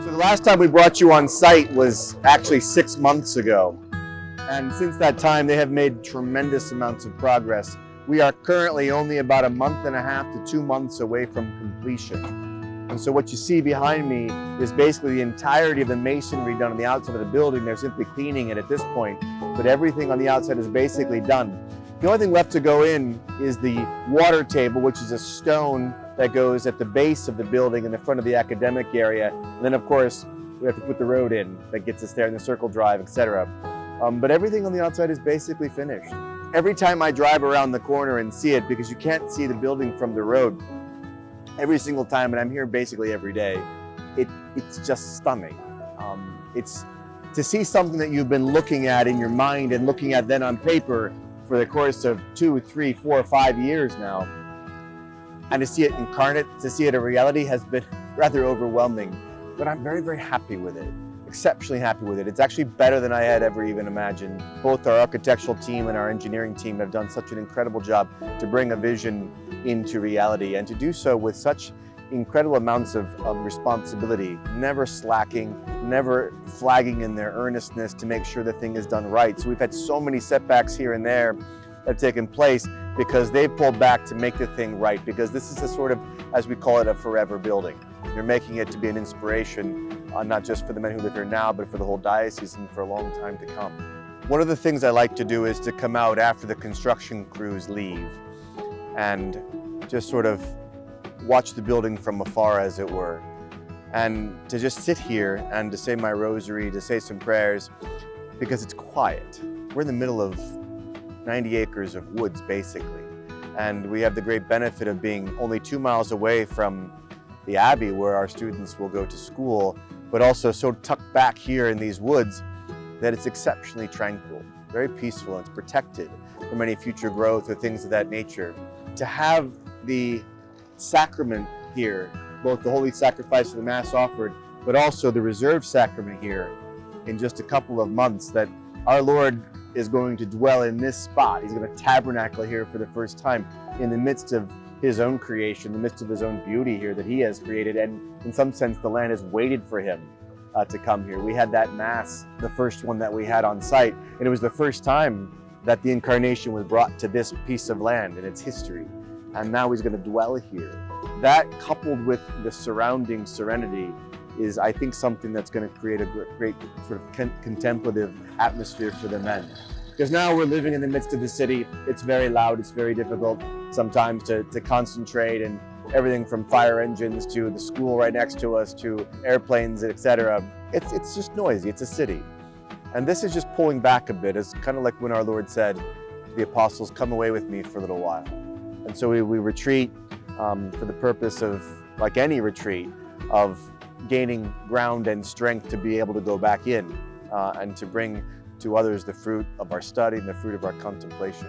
So the last time we brought you on site was actually 6 months ago. And since that time, they have made tremendous amounts of progress. We are currently only about a month and a half to 2 months away from completion. And so what you see behind me is basically the entirety of the masonry done on the outside of the building. They're simply cleaning it at this point, but everything on the outside is basically done. The only thing left to go in is the water table, which is a stone that goes at the base of the building in the front of the academic area. And then of course, we have to put the road in that gets us there in the circle drive, etc. But everything on the outside is basically finished. Every time I drive around the corner and see it, because you can't see the building from the road, every single time, and I'm here basically every day, it's just stunning. It's to see something that you've been looking at in your mind and looking at then on paper for the course of 2, 3, 4, 5 years now, and to see it incarnate, to see it in reality has been rather overwhelming. But I'm very, very happy with it. Exceptionally happy with it. It's actually better than I had ever even imagined. Both our architectural team and our engineering team have done such an incredible job to bring a vision into reality, and to do so with such incredible amounts of responsibility, never slacking, never flagging in their earnestness to make sure the thing is done right. So we've had so many setbacks here and there that have taken place because they've pulled back to make the thing right, because this is a sort of, as we call it, a forever building. You're making it to be an inspiration, not just for the men who live here now, but for the whole diocese and for a long time to come. One of the things I like to do is to come out after the construction crews leave and just sort of watch the building from afar, as it were, and to just sit here and to say my rosary, to say some prayers, because it's quiet. We're in the middle of 90 acres of woods, basically, and we have the great benefit of being only 2 miles away from the Abbey where our students will go to school, but also so tucked back here in these woods that it's exceptionally tranquil, very peaceful, and it's protected from any future growth or things of that nature. To have the sacrament here, both the holy sacrifice of the Mass offered, but also the reserved sacrament here in just a couple of months, that our Lord is going to dwell in this spot. He's going to tabernacle here for the first time in the midst of his own creation, in the midst of his own beauty here that he has created. And in some sense, the land has waited for him to come here. We had that Mass, the first one that we had on site, and it was the first time that the incarnation was brought to this piece of land in its history. And now he's going to dwell here. That, coupled with the surrounding serenity, is, I think, something that's going to create a great sort of contemplative atmosphere for the men. Because now we're living in the midst of the city. It's very loud, it's very difficult sometimes to concentrate, and everything from fire engines to the school right next to us to airplanes, etc. It's just noisy, it's a city. And this is just pulling back a bit. It's kind of like when our Lord said to the apostles, "Come away with me for a little while." And so we retreat for the purpose of, like any retreat, of gaining ground and strength to be able to go back in and to bring to others the fruit of our study and the fruit of our contemplation.